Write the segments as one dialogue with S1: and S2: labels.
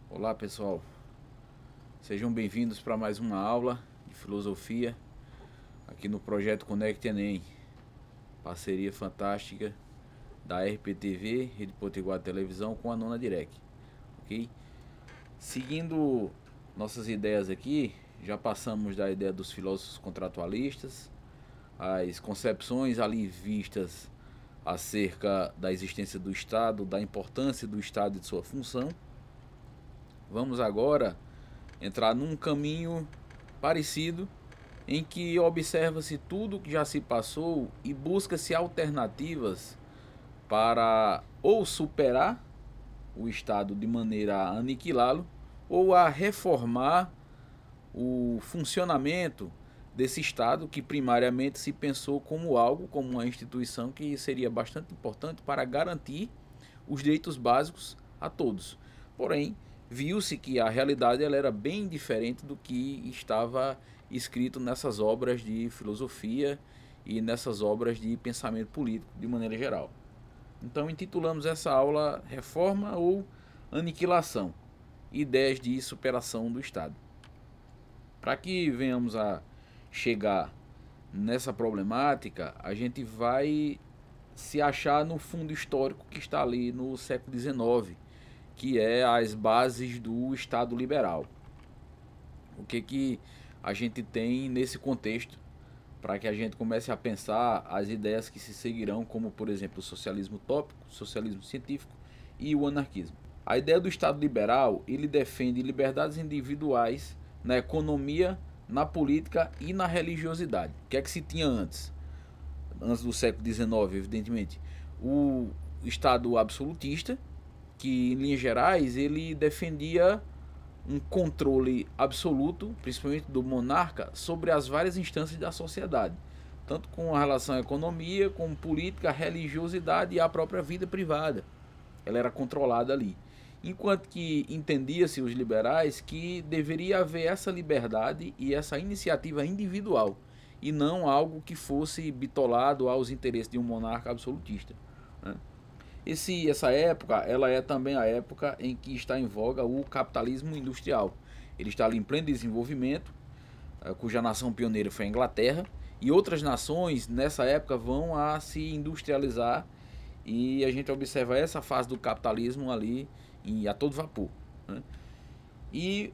S1: Olá pessoal, sejam bem-vindos para mais uma aula de filosofia aqui no projeto Conecte Enem, parceria fantástica da RPTV, Rede Potiguar Televisão, com a Nona Direct, ok? Seguindo nossas ideias aqui, já passamos da ideia dos filósofos contratualistas, as concepções ali vistas acerca da existência do Estado, da importância do Estado e de sua função. Vamos agora entrar num caminho parecido, em que observa-se tudo que já se passou e busca-se alternativas para ou superar o Estado de maneira a aniquilá-lo, ou a reformar o funcionamento desse Estado, que primariamente se pensou como algo, como uma instituição que seria bastante importante para garantir os direitos básicos a todos. Porém, viu-se que a realidade ela era bem diferente do que estava escrito nessas obras de filosofia e nessas obras de pensamento político de maneira geral. Então intitulamos essa aula Reforma ou Aniquilação, ideias de superação do Estado. Para que venhamos a chegar nessa problemática, a gente vai se achar no fundo histórico que está ali no século XIX, que é as bases do Estado liberal. O que a gente tem nesse contexto para que a gente comece a pensar as ideias que se seguirão, como por exemplo o socialismo utópico, o socialismo científico e o anarquismo. A ideia do Estado liberal, ele defende liberdades individuais na economia, na política e na religiosidade. O que é que se tinha antes? Antes do século XIX, evidentemente, o Estado absolutista, que em linhas gerais ele defendia um controle absoluto, principalmente do monarca, sobre as várias instâncias da sociedade, tanto com relação à economia, como política, religiosidade e a própria vida privada. Ela era controlada ali. Enquanto que entendia-se os liberais que deveria haver essa liberdade e essa iniciativa individual, e não algo que fosse bitolado aos interesses de um monarca absolutista, né? Essa época, ela é também a época em que está em voga o capitalismo industrial. Ele está ali em pleno desenvolvimento, cuja nação pioneira foi a Inglaterra, e outras nações nessa época vão a se industrializar, e a gente observa essa fase do capitalismo ali a todo vapor, né? E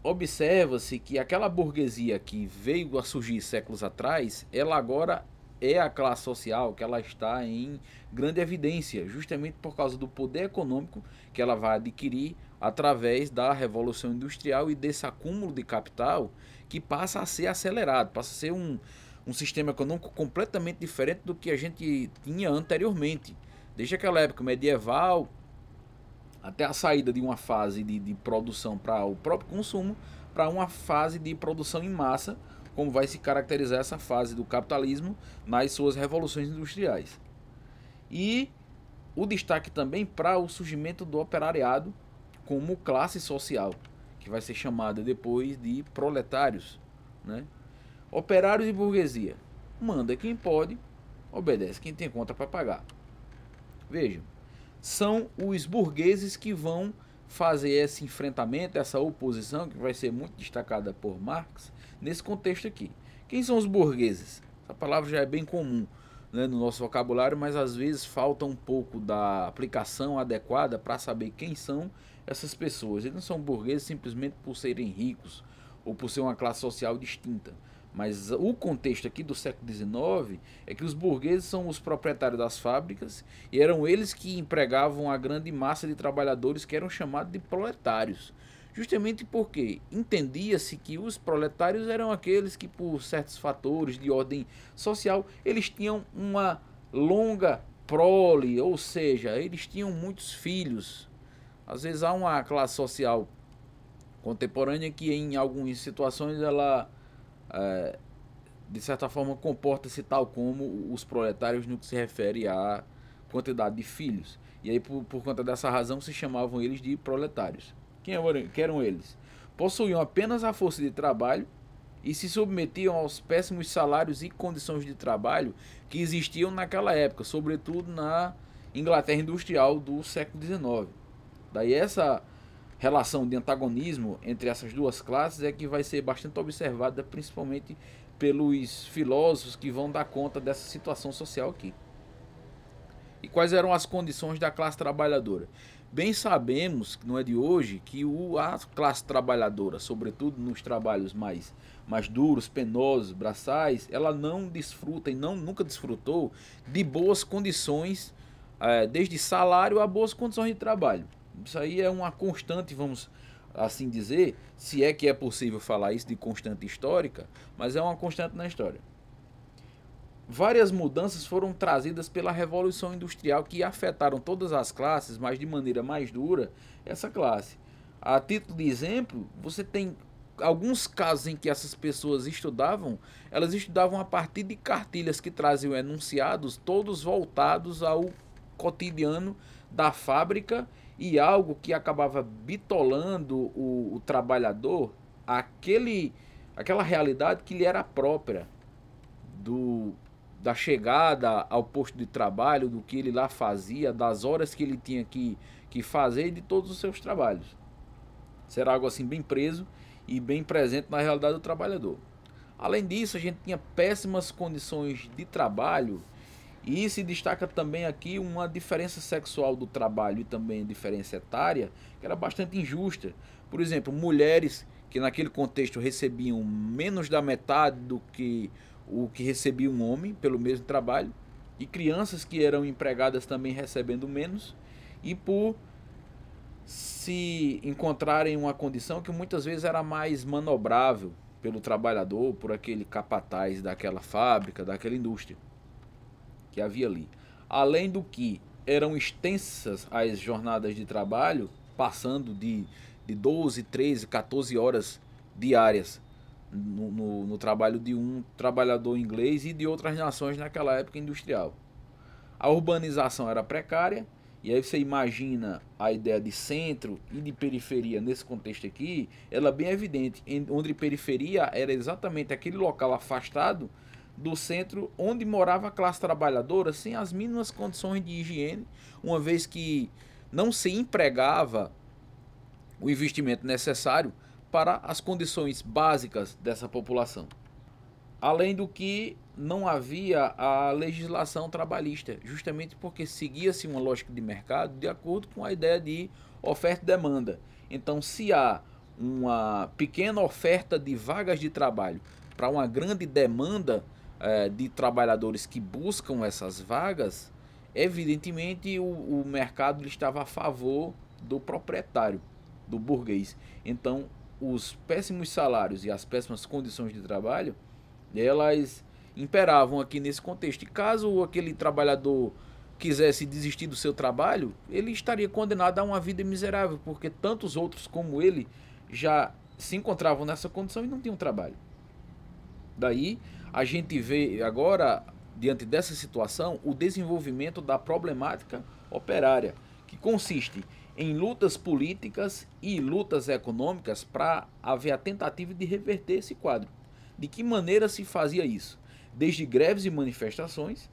S1: observa-se que aquela burguesia que veio a surgir séculos atrás, ela agora é a classe social que ela está em grande evidência, justamente por causa do poder econômico que ela vai adquirir através da Revolução Industrial e desse acúmulo de capital que passa a ser acelerado, passa a ser um sistema econômico completamente diferente do que a gente tinha anteriormente. Desde aquela época medieval até a saída de uma fase de produção para o próprio consumo, para uma fase de produção em massa, como vai se caracterizar essa fase do capitalismo nas suas revoluções industriais. E o destaque também para o surgimento do operariado como classe social, que vai ser chamada depois de proletários, né? Operários e burguesia. Manda quem pode, obedece quem tem conta para pagar. Vejam, são os burgueses que vão fazer esse enfrentamento, essa oposição, que vai ser muito destacada por Marx, nesse contexto aqui. Quem são os burgueses? Essa palavra já é bem comum, né, no nosso vocabulário, mas às vezes falta um pouco da aplicação adequada para saber quem são essas pessoas. Eles não são burgueses simplesmente por serem ricos ou por ser uma classe social distinta. Mas o contexto aqui do século XIX é que os burgueses são os proprietários das fábricas e eram eles que empregavam a grande massa de trabalhadores que eram chamados de proletários. Justamente porque entendia-se que os proletários eram aqueles que, por certos fatores de ordem social, eles tinham uma longa prole, ou seja, eles tinham muitos filhos. Às vezes há uma classe social contemporânea que em algumas situações ela de certa forma comporta-se tal como os proletários no que se refere à quantidade de filhos. E aí, por conta dessa razão, se chamavam eles de proletários. Quem eram eles? Possuíam apenas a força de trabalho e se submetiam aos péssimos salários e condições de trabalho que existiam naquela época, sobretudo na Inglaterra industrial do século XIX. Daí essa relação de antagonismo entre essas duas classes é que vai ser bastante observada, principalmente pelos filósofos que vão dar conta dessa situação social aqui. E quais eram as condições da classe trabalhadora? Bem sabemos, não é de hoje, que a classe trabalhadora, sobretudo nos trabalhos mais duros, penosos, braçais, ela não desfruta e nunca desfrutou de boas condições, desde salário a boas condições de trabalho. Isso aí é uma constante, vamos assim dizer, se é que é possível falar isso de constante histórica, mas é uma constante na história. Várias mudanças foram trazidas pela Revolução Industrial que afetaram todas as classes, mas de maneira mais dura essa classe. A título de exemplo, você tem alguns casos em que essas pessoas estudavam, elas estudavam a partir de cartilhas que traziam enunciados, todos voltados ao cotidiano da fábrica e algo que acabava bitolando o trabalhador, aquela realidade que lhe era própria da chegada ao posto de trabalho, do que ele lá fazia, das horas que ele tinha que fazer e de todos os seus trabalhos. Será algo assim bem preso e bem presente na realidade do trabalhador. Além disso, a gente tinha péssimas condições de trabalho e se destaca também aqui uma diferença sexual do trabalho e também diferença etária, que era bastante injusta. Por exemplo, mulheres que naquele contexto recebiam menos da metade do que o que recebia um homem pelo mesmo trabalho, e crianças que eram empregadas também recebendo menos, e por se encontrarem em uma condição que muitas vezes era mais manobrável pelo trabalhador, por aquele capataz daquela fábrica, daquela indústria que havia ali. Além do que eram extensas as jornadas de trabalho, passando de 12, 13, 14 horas diárias no trabalho de um trabalhador inglês e de outras nações naquela época industrial. A urbanização era precária, e aí você imagina a ideia de centro e de periferia nesse contexto aqui, ela é bem evidente, onde periferia era exatamente aquele local afastado do centro onde morava a classe trabalhadora sem as mínimas condições de higiene, uma vez que não se empregava o investimento necessário para as condições básicas dessa população. Além do que não havia a legislação trabalhista, justamente porque seguia-se uma lógica de mercado de acordo com a ideia de oferta e demanda. Então, se há uma pequena oferta de vagas de trabalho para uma grande demanda de trabalhadores que buscam essas vagas, evidentemente o mercado estava a favor do proprietário, do burguês. Então, os péssimos salários e as péssimas condições de trabalho, elas imperavam aqui nesse contexto. E caso aquele trabalhador quisesse desistir do seu trabalho, ele estaria condenado a uma vida miserável, porque tantos outros como ele já se encontravam nessa condição e não tinham trabalho. Daí a gente vê agora, diante dessa situação, o desenvolvimento da problemática operária, que consiste em lutas políticas e lutas econômicas para haver a tentativa de reverter esse quadro. De que maneira se fazia isso? Desde greves e manifestações,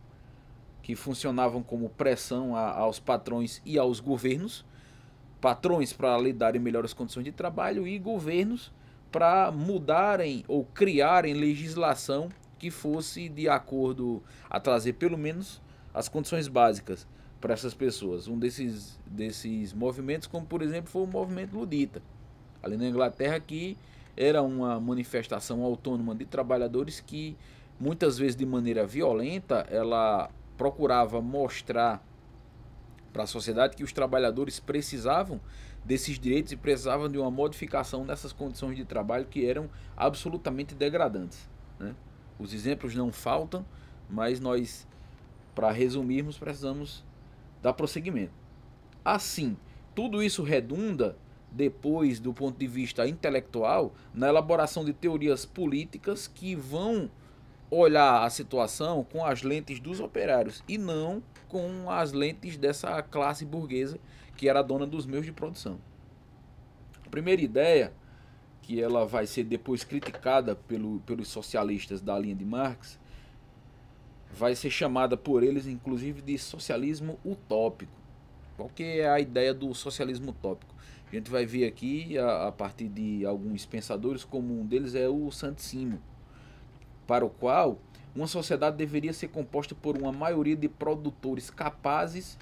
S1: que funcionavam como pressão aos patrões e aos governos, patrões para lhe darem melhores condições de trabalho e governos para mudarem ou criarem legislação que fosse de acordo a trazer pelo menos as condições básicas para essas pessoas. Um desses movimentos, como por exemplo, foi o movimento ludita, ali na Inglaterra, que era uma manifestação autônoma de trabalhadores que, muitas vezes de maneira violenta, ela procurava mostrar para a sociedade que os trabalhadores precisavam desses direitos e precisavam de uma modificação dessas condições de trabalho que eram absolutamente degradantes, né? Os exemplos não faltam, mas nós, para resumirmos, precisamos dar prosseguimento. Assim, tudo isso redunda, depois do ponto de vista intelectual, na elaboração de teorias políticas que vão olhar a situação com as lentes dos operários e não com as lentes dessa classe burguesa que era a dona dos meios de produção. A primeira ideia, que ela vai ser depois criticada pelos socialistas da linha de Marx, vai ser chamada por eles inclusive de socialismo utópico. Qual que é a ideia do socialismo utópico? A gente vai ver aqui a partir de alguns pensadores, como um deles é o Saint-Simon, para o qual uma sociedade deveria ser composta por uma maioria de produtores capazes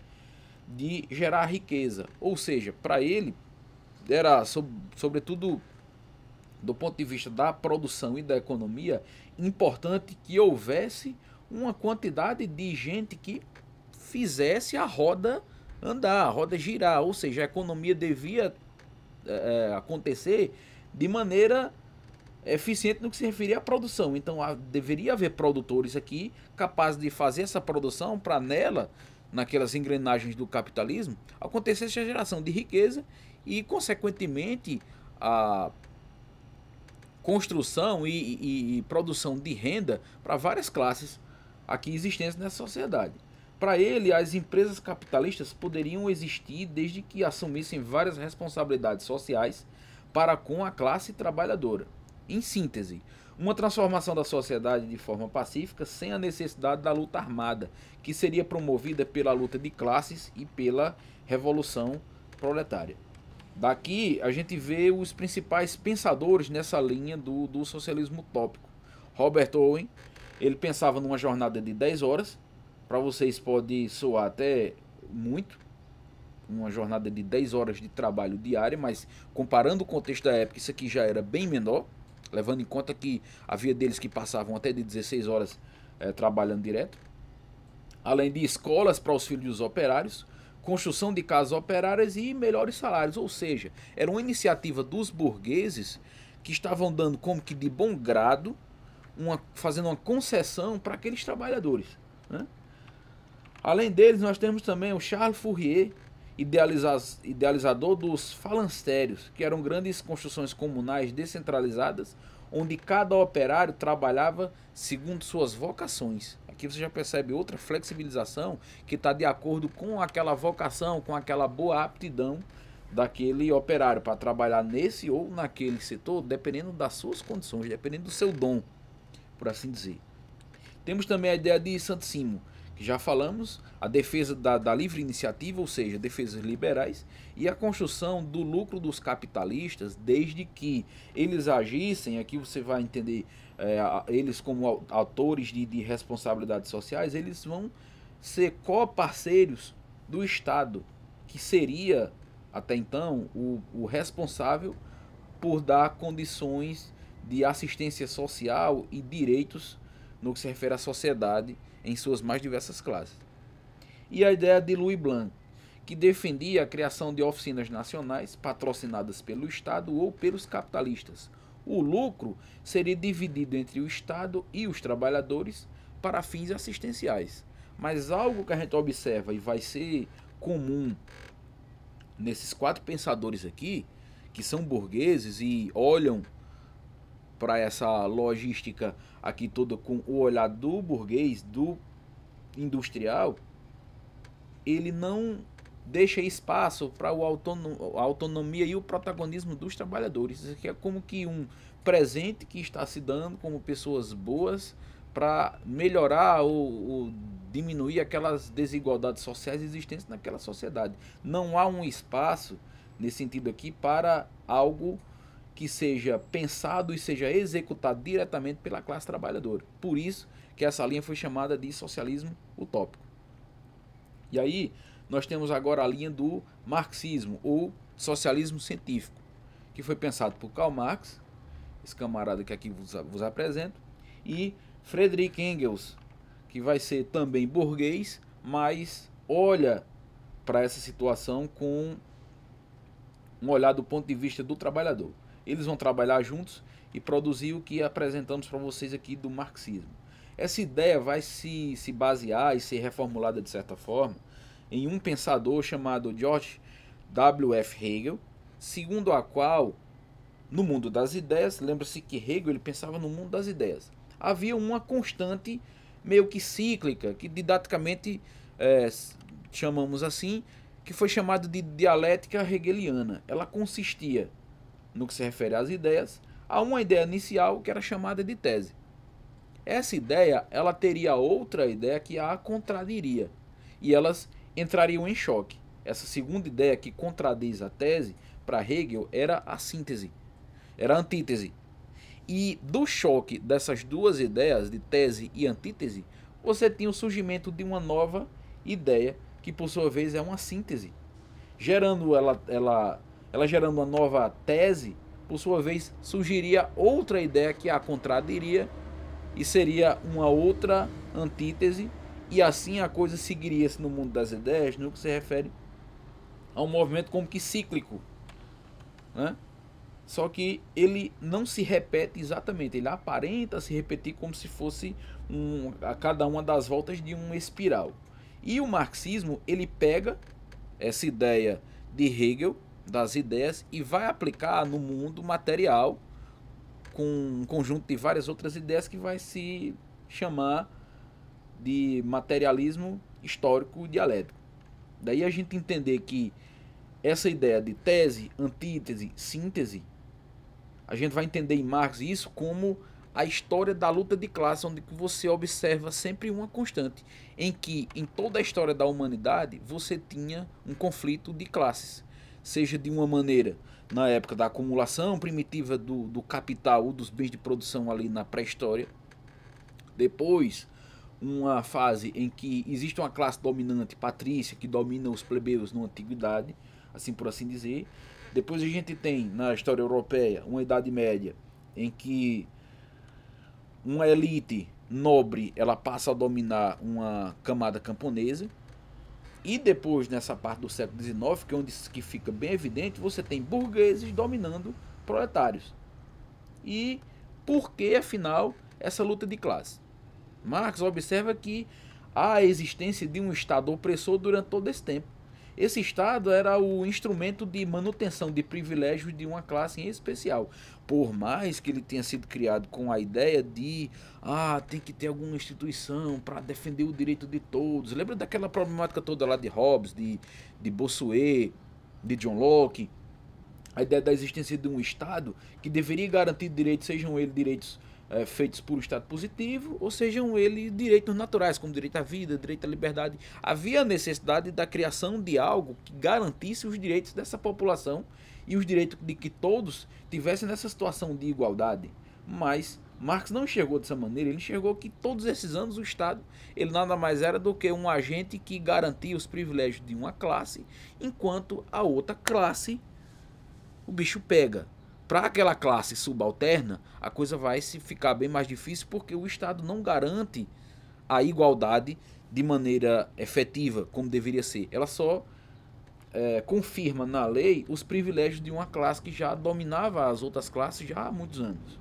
S1: de gerar riqueza. Ou seja, para ele era, sobretudo do ponto de vista da produção e da economia, importante que houvesse uma quantidade de gente que fizesse a roda andar, a roda girar. Ou seja, a economia devia acontecer de maneira eficiente no que se referia à produção. Então deveria haver produtores aqui capazes de fazer essa produção para nela, naquelas engrenagens do capitalismo, acontecesse a geração de riqueza e, consequentemente, a construção e produção de renda para várias classes aqui existentes nessa sociedade. Para ele, as empresas capitalistas poderiam existir desde que assumissem várias responsabilidades sociais para com a classe trabalhadora. Em síntese, uma transformação da sociedade de forma pacífica, sem a necessidade da luta armada, que seria promovida pela luta de classes e pela revolução proletária. Daqui a gente vê os principais pensadores nessa linha do socialismo utópico. Robert Owen, ele pensava numa jornada de 10 horas, para vocês pode soar até muito, uma jornada de 10 horas de trabalho diário, mas comparando o contexto da época, isso aqui já era bem menor, levando em conta que havia deles que passavam até de 16 horas trabalhando direto. Além de escolas para os filhos dos operários, construção de casas operárias e melhores salários. Ou seja, era uma iniciativa dos burgueses que estavam dando como que de bom grado, fazendo uma concessão para aqueles trabalhadores, né? Além deles, nós temos também o Charles Fourier, idealizador dos falancérios, que eram grandes construções comunais descentralizadas, onde cada operário trabalhava segundo suas vocações. Aqui você já percebe outra flexibilização que está de acordo com aquela vocação, com aquela boa aptidão daquele operário para trabalhar nesse ou naquele setor, dependendo das suas condições, dependendo do seu dom, por assim dizer. Temos também a ideia de Saint-Simon, que já falamos, a defesa da livre iniciativa, ou seja, defesas liberais, e a construção do lucro dos capitalistas, desde que eles agissem, aqui você vai entender eles como autores de responsabilidades sociais, eles vão ser co-parceiros do Estado, que seria, até então, o responsável por dar condições de assistência social e direitos no que se refere à sociedade em suas mais diversas classes. E a ideia de Louis Blanc, que defendia a criação de oficinas nacionais patrocinadas pelo Estado ou pelos capitalistas. O lucro seria dividido entre o Estado e os trabalhadores para fins assistenciais. Mas algo que a gente observa e vai ser comum nesses quatro pensadores aqui, que são burgueses e olham para essa logística aqui toda com o olhar do burguês, do industrial, ele não deixa espaço para a autonomia e o protagonismo dos trabalhadores. Isso aqui é como que um presente que está se dando como pessoas boas para melhorar ou diminuir aquelas desigualdades sociais existentes naquela sociedade. Não há um espaço, nesse sentido aqui, para algo que seja pensado e seja executado diretamente pela classe trabalhadora. Por isso que essa linha foi chamada de socialismo utópico. E aí nós temos agora a linha do marxismo, ou socialismo científico, que foi pensado por Karl Marx, esse camarada que aqui vos apresento, e Friedrich Engels, que vai ser também burguês, mas olha para essa situação com um olhar do ponto de vista do trabalhador. Eles vão trabalhar juntos e produzir o que apresentamos para vocês aqui do marxismo. Essa ideia vai se basear e ser reformulada de certa forma em um pensador chamado George W.F. Hegel, segundo a qual, no mundo das ideias, lembra-se que Hegel ele pensava no mundo das ideias, havia uma constante meio que cíclica, que didaticamente chamamos assim, que foi chamada de dialética hegeliana. Ela consistia, no que se refere às ideias, a uma ideia inicial que era chamada de tese. Essa ideia, ela teria outra ideia que a contradiria, e elas entrariam em choque. Essa segunda ideia que contradiz a tese, para Hegel, era a síntese, era a antítese. E do choque dessas duas ideias, de tese e antítese, você tinha o surgimento de uma nova ideia, que por sua vez é uma síntese. Ela gerando uma nova tese, por sua vez surgiria outra ideia que a contradiria, e seria uma outra antítese, e assim a coisa seguiria-se no mundo das ideias, no que se refere a um movimento como que cíclico, né? Só que ele não se repete exatamente, ele aparenta se repetir como se fosse a cada uma das voltas de uma espiral. E o marxismo, ele pega essa ideia de Hegel, das ideias, e vai aplicar no mundo material, com um conjunto de várias outras ideias que vai se chamar de materialismo histórico dialético. Daí a gente entender que essa ideia de tese, antítese, síntese, a gente vai entender em Marx isso como a história da luta de classe, onde você observa sempre uma constante, em que em toda a história da humanidade você tinha um conflito de classes, seja de uma maneira na época da acumulação primitiva do capital ou dos bens de produção ali na pré-história, depois uma fase em que existe uma classe dominante patrícia que domina os plebeus na antiguidade, assim por assim dizer. Depois a gente tem na história europeia uma Idade Média em que uma elite nobre ela passa a dominar uma camada camponesa. E depois, nessa parte do século XIX, que é onde que fica bem evidente, você tem burgueses dominando proletários. E por que, afinal, essa luta de classe? Marx observa que há a existência de um Estado opressor durante todo esse tempo. Esse Estado era o instrumento de manutenção de privilégios de uma classe em especial. Por mais que ele tenha sido criado com a ideia de tem que ter alguma instituição para defender o direito de todos. Lembra daquela problemática toda lá de Hobbes, de Bossuet, de John Locke? A ideia da existência de um Estado que deveria garantir direitos, sejam eles direitos feitos por um Estado positivo, ou sejam eles direitos naturais, como direito à vida, direito à liberdade. Havia a necessidade da criação de algo que garantisse os direitos dessa população e os direitos de que todos tivessem nessa situação de igualdade. Mas Marx não enxergou dessa maneira, ele enxergou que todos esses anos o Estado ele nada mais era do que um agente que garantia os privilégios de uma classe, enquanto a outra classe o bicho pega. Para aquela classe subalterna, a coisa vai se ficar bem mais difícil, porque o Estado não garante a igualdade de maneira efetiva, como deveria ser. Ela só confirma na lei os privilégios de uma classe que já dominava as outras classes já há muitos anos.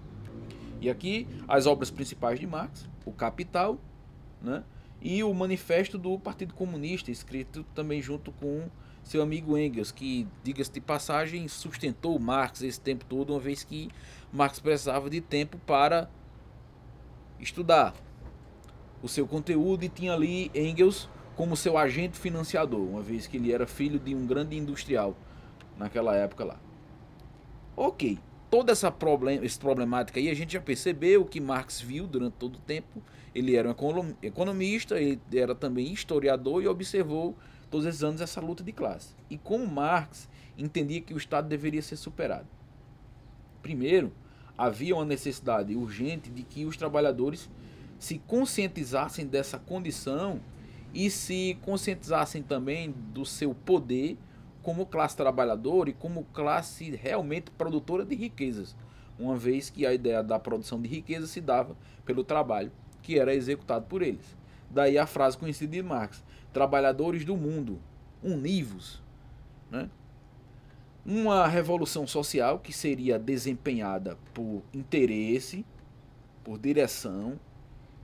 S1: E aqui as obras principais de Marx, o Capital, né, e o Manifesto do Partido Comunista, escrito também junto com seu amigo Engels, que, diga-se de passagem, sustentou Marx esse tempo todo, uma vez que Marx precisava de tempo para estudar o seu conteúdo e tinha ali Engels como seu agente financiador, uma vez que ele era filho de um grande industrial naquela época lá. Ok, toda essa problemática aí a gente já percebeu que Marx viu durante todo o tempo. Ele era um economista, ele era também historiador e observou todos esses anos essa luta de classe. E como Marx entendia que o Estado deveria ser superado? Primeiro, havia uma necessidade urgente de que os trabalhadores se conscientizassem dessa condição e se conscientizassem também do seu poder como classe trabalhadora e como classe realmente produtora de riquezas, uma vez que a ideia da produção de riqueza se dava pelo trabalho que era executado por eles. Daí a frase conhecida de Marx: trabalhadores do mundo, univos, né? Uma revolução social que seria desempenhada por interesse, por direção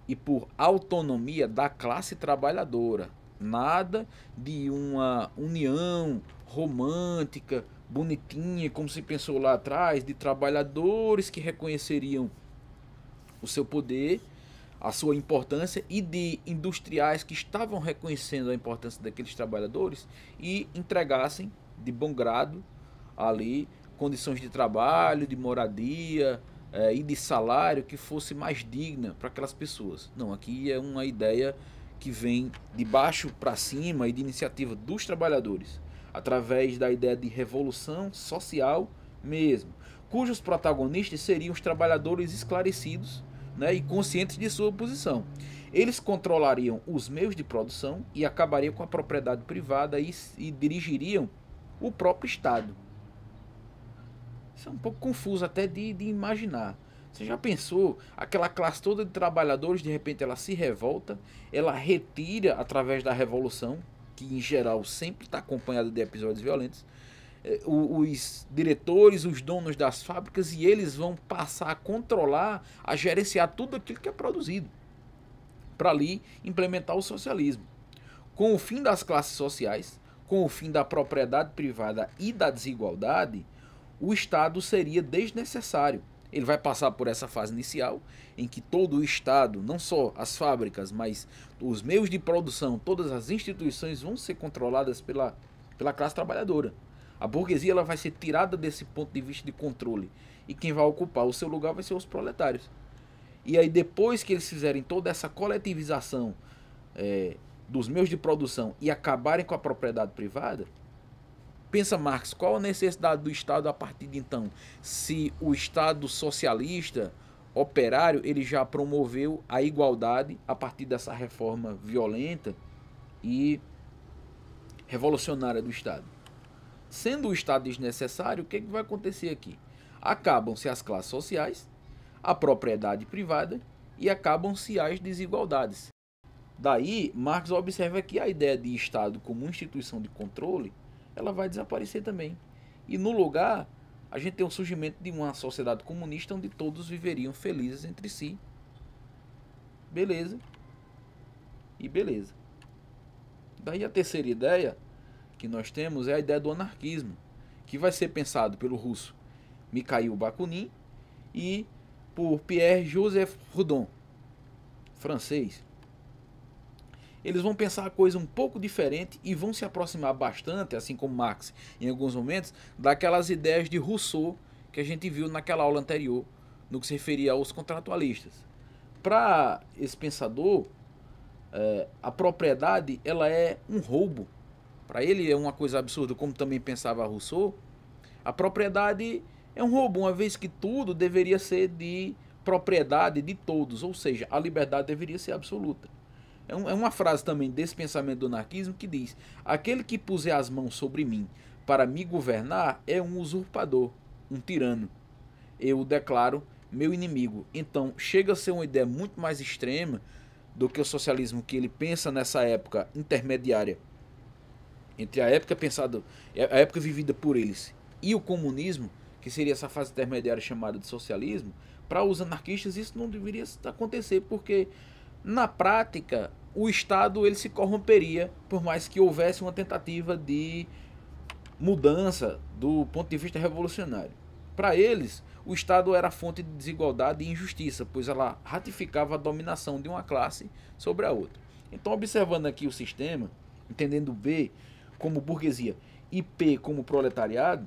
S1: e por autonomia da classe trabalhadora. Nada de uma união romântica, bonitinha, como se pensou lá atrás, de trabalhadores que reconheceriam o seu poder a sua importância e de industriais que estavam reconhecendo a importância daqueles trabalhadores e entregassem de bom grado ali condições de trabalho, de moradia e de salário que fosse mais digna para aquelas pessoas. Não, aqui é uma ideia que vem de baixo para cima e de iniciativa dos trabalhadores, através da ideia de revolução social mesmo, cujos protagonistas seriam os trabalhadores esclarecidos, né, e conscientes de sua posição. Eles controlariam os meios de produção e acabariam com a propriedade privada e dirigiriam o próprio Estado. Isso é um pouco confuso até de imaginar. Você já pensou, aquela classe toda de trabalhadores, de repente ela se revolta, ela retira através da revolução, que em geral sempre está acompanhada de episódios violentos, os diretores, os donos das fábricas, e eles vão passar a controlar, a gerenciar tudo aquilo que é produzido, para ali implementar o socialismo. Com o fim das classes sociais, com o fim da propriedade privada e da desigualdade, o Estado seria desnecessário. Ele vai passar por essa fase inicial, em que todo o Estado, não só as fábricas, mas os meios de produção, todas as instituições vão ser controladas pela classe trabalhadora. A burguesia ela vai ser tirada desse ponto de vista de controle. E quem vai ocupar o seu lugar vai ser os proletários. E aí depois que eles fizerem toda essa coletivização dos meios de produção e acabarem com a propriedade privada, pensa Marx, qual a necessidade do Estado a partir de então? Se o Estado socialista, operário, ele já promoveu a igualdade a partir dessa reforma violenta e revolucionária do Estado. Sendo o Estado desnecessário, o que vai acontecer aqui? Acabam-se as classes sociais, a propriedade privada e acabam-se as desigualdades. Daí, Marx observa que a ideia de Estado como instituição de controle, ela vai desaparecer também. E no lugar, a gente tem o surgimento de uma sociedade comunista onde todos viveriam felizes entre si. Beleza. E beleza. Daí a terceira ideia que nós temos é a ideia do anarquismo, que vai ser pensado pelo russo Mikhail Bakunin e por Pierre-Joseph Proudhon, francês. Eles vão pensar a coisa um pouco diferente e vão se aproximar bastante, assim como Marx em alguns momentos, daquelas ideias de Rousseau que a gente viu naquela aula anterior, no que se referia aos contratualistas. Para esse pensador, a propriedade ela é um roubo. Para ele é uma coisa absurda, como também pensava Rousseau. A propriedade é um roubo, uma vez que tudo deveria ser de propriedade de todos, ou seja, a liberdade deveria ser absoluta. É uma frase também desse pensamento do anarquismo que diz: aquele que puser as mãos sobre mim para me governar é um usurpador, um tirano. Eu o declaro meu inimigo. Então chega a ser uma ideia muito mais extrema do que o socialismo que ele pensa nessa época intermediária entre a época pensada, a época vivida por eles e o comunismo, que seria essa fase intermediária chamada de socialismo. Para os anarquistas isso não deveria acontecer, porque na prática o Estado ele se corromperia por mais que houvesse uma tentativa de mudança do ponto de vista revolucionário. Para eles, o Estado era fonte de desigualdade e injustiça, pois ela ratificava a dominação de uma classe sobre a outra. Então, observando aqui o sistema, entendendo B como burguesia e P como proletariado,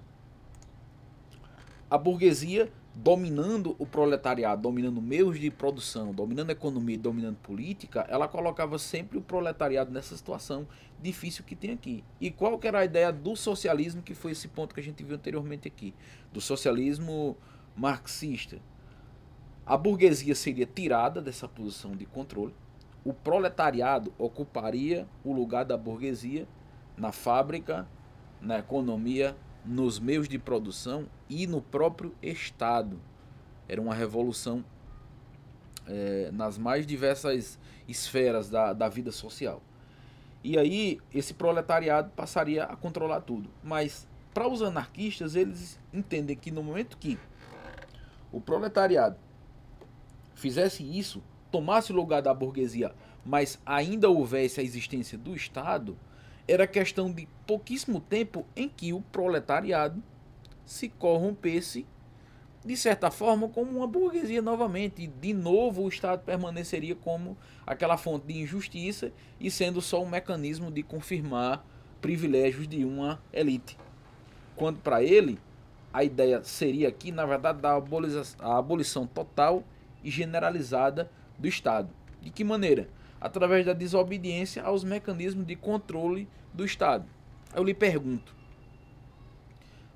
S1: a burguesia dominando o proletariado, dominando meios de produção, dominando a economia, dominando política, ela colocava sempre o proletariado nessa situação difícil que tem aqui. E qual que era a ideia do socialismo, que foi esse ponto que a gente viu anteriormente aqui, do socialismo marxista? A burguesia seria tirada dessa posição de controle, o proletariado ocuparia o lugar da burguesia na fábrica, na economia, nos meios de produção e no próprio Estado. Era uma revolução nas mais diversas esferas da vida social. E aí esse proletariado passaria a controlar tudo. Mas para os anarquistas, eles entendem que no momento que o proletariado fizesse isso, tomasse o lugar da burguesia, mas ainda houvesse a existência do Estado, era questão de pouquíssimo tempo em que o proletariado se corrompesse de certa forma, como uma burguesia novamente. E, de novo, o Estado permaneceria como aquela fonte de injustiça e sendo só um mecanismo de confirmar privilégios de uma elite. Quando para ele, a ideia seria aqui, na verdade, da abolição total e generalizada do Estado. De que maneira? Através da desobediência aos mecanismos de controle do Estado. Eu lhe pergunto,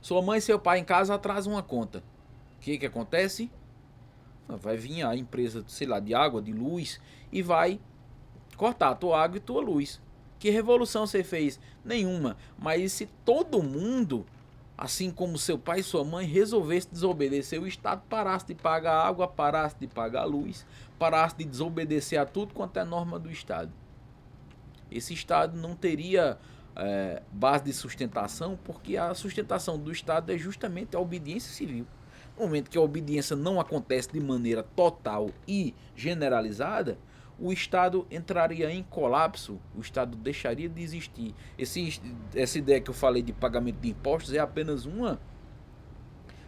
S1: sua mãe e seu pai em casa atrasam uma conta. O que acontece? Vai vir a empresa, sei lá, de água, de luz e vai cortar a tua água e tua luz. Que revolução você fez? Nenhuma. Mas se todo mundo, assim como seu pai e sua mãe, resolvesse desobedecer, o Estado parasse de pagar a água, parasse de pagar a luz, parasse de desobedecer a tudo quanto é norma do Estado. Esse Estado não teria base de sustentação, porque a sustentação do Estado é justamente a obediência civil. No momento que a obediência não acontece de maneira total e generalizada, o Estado entraria em colapso, o Estado deixaria de existir. Essa ideia que eu falei de pagamento de impostos é apenas uma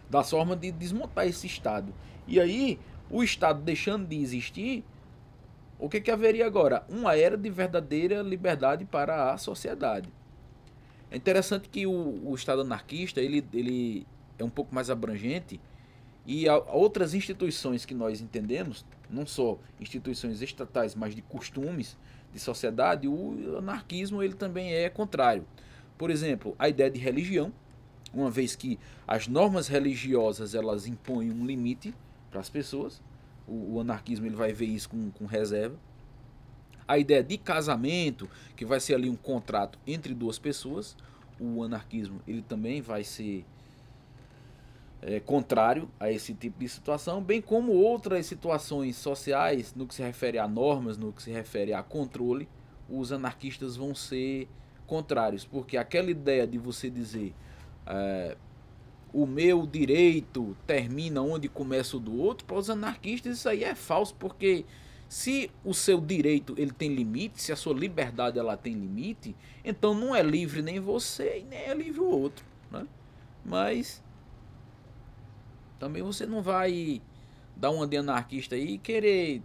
S1: das formas de desmontar esse Estado. E aí, o Estado deixando de existir, o que haveria agora? Uma era de verdadeira liberdade para a sociedade. É interessante que o Estado anarquista ele é um pouco mais abrangente e outras instituições que nós entendemos, não só instituições estatais, mas de costumes de sociedade, o anarquismo ele também é contrário. Por exemplo, a ideia de religião, uma vez que as normas religiosas elas impõem um limite para as pessoas, o anarquismo ele vai ver isso com reserva. A ideia de casamento, que vai ser ali um contrato entre duas pessoas, o anarquismo ele também vai ser contrário a esse tipo de situação, bem como outras situações sociais no que se refere a normas, no que se refere a controle, os anarquistas vão ser contrários, porque aquela ideia de você dizer o meu direito termina onde começa o do outro, para os anarquistas isso aí é falso, porque se o seu direito ele tem limite, se a sua liberdade ela tem limite, então não é livre nem você e nem é livre o outro, né? Mas também você não vai dar uma de anarquista aí e querer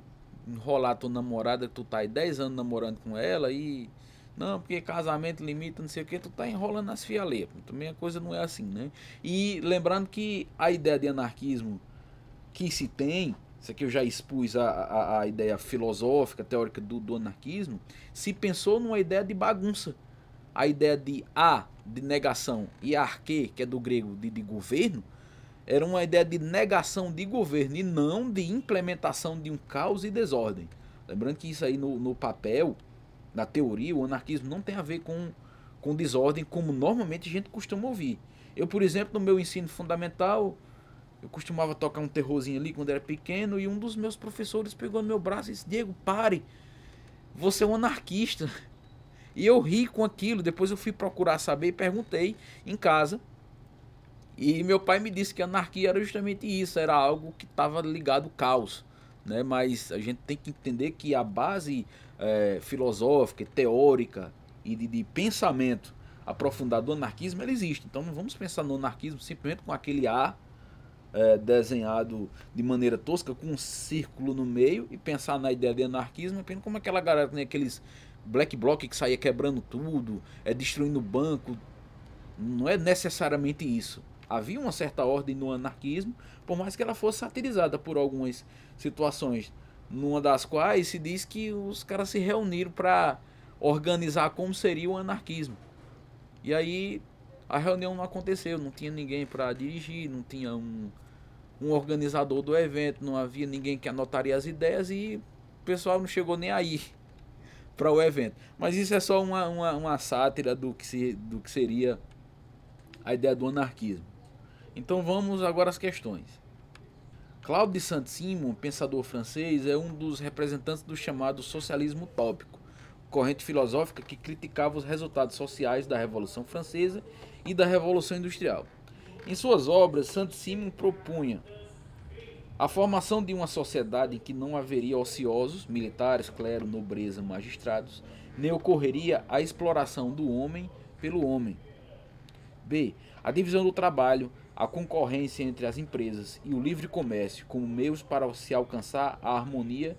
S1: enrolar tua namorada, que tu tá aí 10 anos namorando com ela e não, porque casamento limita, não sei o que, tu tá enrolando as fialeiras. Também a coisa não é assim, né? E lembrando que a ideia de anarquismo que se tem, isso aqui eu já expus a ideia filosófica, teórica do anarquismo, se pensou numa ideia de bagunça. A ideia de de negação, e arque, que é do grego de governo, era uma ideia de negação de governo e não de implementação de um caos e desordem. Lembrando que isso aí no papel, na teoria, o anarquismo não tem a ver com desordem, como normalmente a gente costuma ouvir. Eu, por exemplo, no meu ensino fundamental, eu costumava tocar um terrorzinho ali quando era pequeno e um dos meus professores pegou no meu braço e disse: Diego, pare, você é um anarquista. E eu ri com aquilo, depois eu fui procurar saber e perguntei em casa. E meu pai me disse que a anarquia era justamente isso, era algo que estava ligado ao caos, né? Mas a gente tem que entender que a base filosófica, teórica e de pensamento aprofundado do anarquismo ela existe. Então não vamos pensar no anarquismo simplesmente com aquele desenhado de maneira tosca, com um círculo no meio, e pensar na ideia de anarquismo apenas como aquela galera, né, aqueles black bloc que saía quebrando tudo, destruindo o banco. Não é necessariamente isso. Havia uma certa ordem no anarquismo, por mais que ela fosse satirizada por algumas situações, numa das quais se diz que os caras se reuniram para organizar como seria o anarquismo. E aí a reunião não aconteceu, não tinha ninguém para dirigir, não tinha um organizador do evento, não havia ninguém que anotaria as ideias e o pessoal não chegou nem aí para o evento. Mas isso é só uma sátira do que seria a ideia do anarquismo. Então vamos agora às questões. Claude de Saint-Simon, pensador francês, é um dos representantes do chamado socialismo utópico, corrente filosófica que criticava os resultados sociais da Revolução Francesa e da Revolução Industrial. Em suas obras, Saint-Simon propunha a formação de uma sociedade em que não haveria ociosos, militares, clero, nobreza, magistrados, nem ocorreria a exploração do homem pelo homem. B. A divisão do trabalho, a concorrência entre as empresas e o livre comércio como meios para se alcançar a harmonia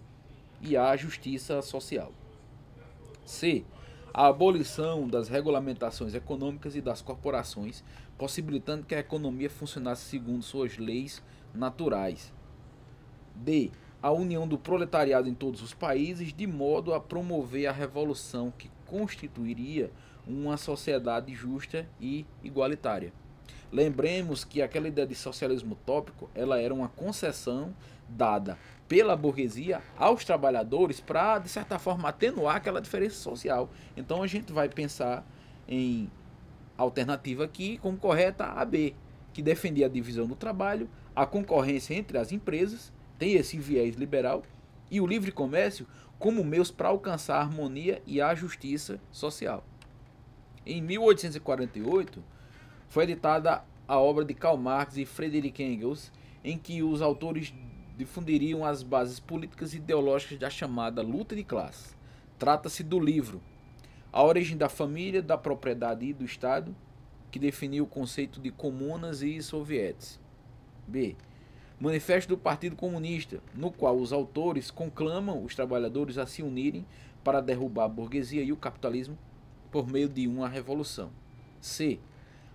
S1: e a justiça social. C. A abolição das regulamentações econômicas e das corporações, possibilitando que a economia funcionasse segundo suas leis naturais. D. A união do proletariado em todos os países, de modo a promover a revolução que constituiria uma sociedade justa e igualitária. Lembremos que aquela ideia de socialismo utópico, ela era uma concessão dada pela burguesia aos trabalhadores para, de certa forma, atenuar aquela diferença social. Então a gente vai pensar em alternativa aqui como correta a B, que defendia a divisão do trabalho, a concorrência entre as empresas, tem esse viés liberal, e o livre comércio como meios para alcançar a harmonia e a justiça social. Em 1848, foi editada a obra de Karl Marx e Friedrich Engels, em que os autores difundiriam as bases políticas e ideológicas da chamada luta de classes. Trata-se do livro A Origem da Família, da Propriedade e do Estado, que definiu o conceito de comunas e sovietes. B. Manifesto do Partido Comunista, no qual os autores conclamam os trabalhadores a se unirem para derrubar a burguesia e o capitalismo por meio de uma revolução. C.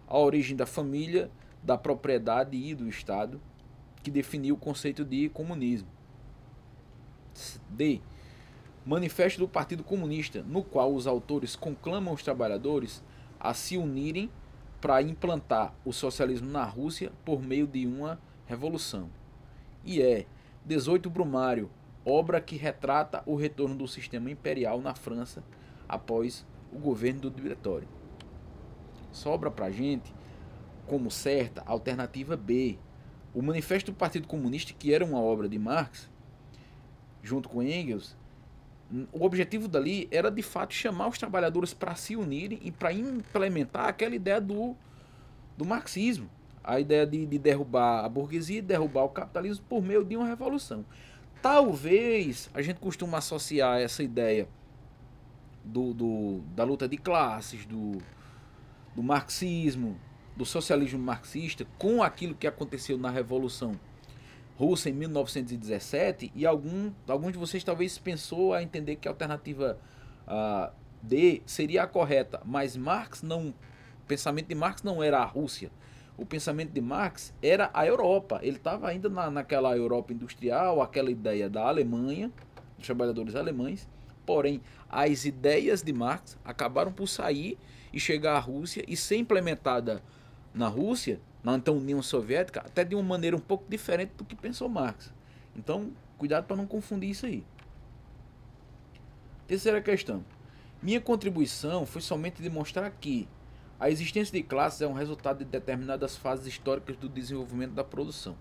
S1: A Origem da Família, da Propriedade e do Estado, que definiu o conceito de comunismo. D. Manifesto do Partido Comunista, no qual os autores conclamam os trabalhadores a se unirem para implantar o socialismo na Rússia por meio de uma revolução. E é 18 Brumário, obra que retrata o retorno do sistema imperial na França após o governo do Diretório. Sobra para a gente, como certa, a alternativa B. O Manifesto do Partido Comunista, que era uma obra de Marx, junto com Engels, o objetivo dali era de fato chamar os trabalhadores para se unirem e para implementar aquela ideia do marxismo. A ideia de derrubar a burguesia, derrubar o capitalismo por meio de uma revolução. Talvez a gente costuma associar essa ideia da luta de classes, do marxismo, do socialismo marxista, com aquilo que aconteceu na Revolução Russa em 1917, e alguns de vocês talvez pensou a entender que a alternativa D seria a correta, mas o pensamento de Marx não era a Rússia. O pensamento de Marx era a Europa. Ele estava ainda naquela Europa industrial, aquela ideia da Alemanha, dos trabalhadores alemães. Porém, as ideias de Marx acabaram por sair e chegar à Rússia e ser implementada na Rússia, na então União Soviética, até de uma maneira um pouco diferente do que pensou Marx. Então, cuidado para não confundir isso aí. Terceira questão. Minha contribuição foi somente demonstrar que a existência de classes é um resultado de determinadas fases históricas do desenvolvimento da produção.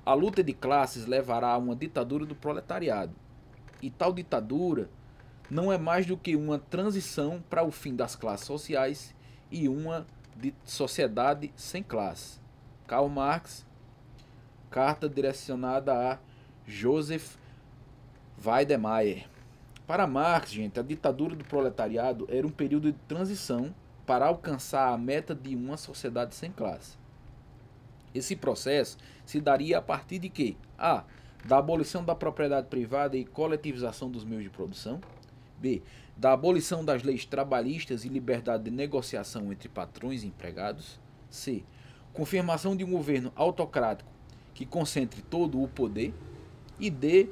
S1: A luta de classes levará a uma ditadura do proletariado. E tal ditadura não é mais do que uma transição para o fim das classes sociais e uma de sociedade sem classe. Karl Marx, carta direcionada a Joseph Weidemeyer. Para Marx, gente, a ditadura do proletariado era um período de transição para alcançar a meta de uma sociedade sem classe. Esse processo se daria a partir de quê? A. Da abolição da propriedade privada e coletivização dos meios de produção. B. Da abolição das leis trabalhistas e liberdade de negociação entre patrões e empregados. C. Confirmação de um governo autocrático que concentre todo o poder. E D.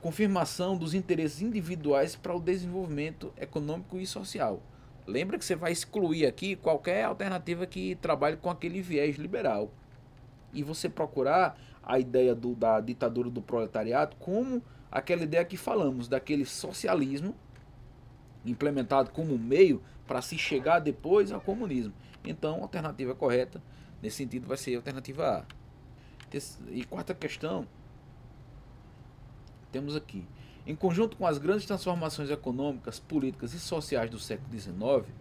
S1: Confirmação dos interesses individuais para o desenvolvimento econômico e social. Lembra que você vai excluir aqui qualquer alternativa que trabalhe com aquele viés liberal. E você procurar a ideia da ditadura do proletariado como aquela ideia que falamos, daquele socialismo implementado como meio para se chegar depois ao comunismo. Então, a alternativa correta, nesse sentido, vai ser a alternativa A. E quarta questão, temos aqui. Em conjunto com as grandes transformações econômicas, políticas e sociais do século XIX,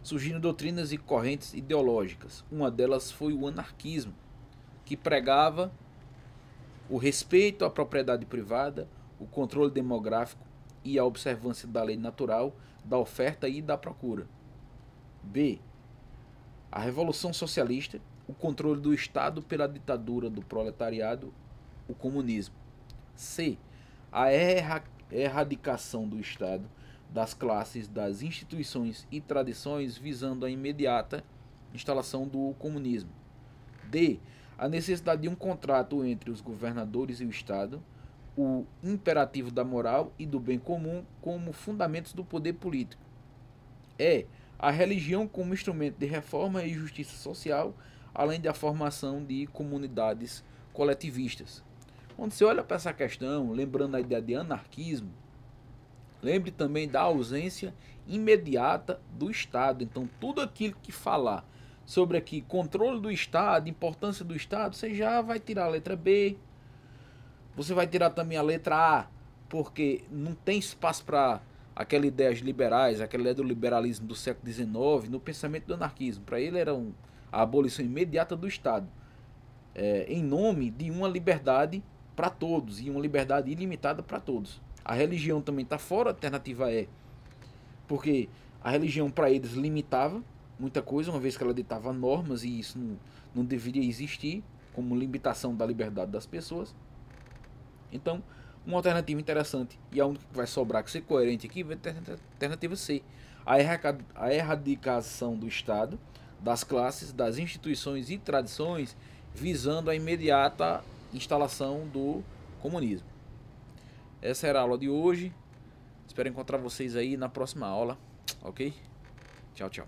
S1: surgiram doutrinas e correntes ideológicas. Uma delas foi o anarquismo, que pregava o respeito à propriedade privada, o controle demográfico e a observância da lei natural, da oferta e da procura. B. A Revolução Socialista, o controle do Estado pela ditadura do proletariado, o comunismo. C. A erradicação do Estado, das classes, das instituições e tradições visando a imediata instalação do comunismo. D. A necessidade de um contrato entre os governadores e o Estado, o imperativo da moral e do bem comum como fundamentos do poder político. E. A religião como instrumento de reforma e justiça social, além da formação de comunidades coletivistas. Quando você olha para essa questão, lembrando a ideia de anarquismo, lembre também da ausência imediata do Estado. Então, tudo aquilo que falar sobre aqui controle do Estado, importância do Estado, você já vai tirar a letra B. Você vai tirar também a letra A, porque não tem espaço para aquelas ideias liberais, aquela ideia do liberalismo do século XIX, no pensamento do anarquismo. Para ele era a abolição imediata do Estado, em nome de uma liberdade para todos e uma liberdade ilimitada para todos. A religião também está fora, a alternativa é porque a religião para eles limitava muita coisa, uma vez que ela ditava normas e isso não deveria existir como limitação da liberdade das pessoas. Então, uma alternativa interessante e a única que vai sobrar que ser coerente aqui vai ter a alternativa C. A erradicação do Estado, das classes, das instituições e tradições visando a imediata instalação do comunismo. Essa era a aula de hoje. Espero encontrar vocês aí na próxima aula, ok? Tchau, tchau.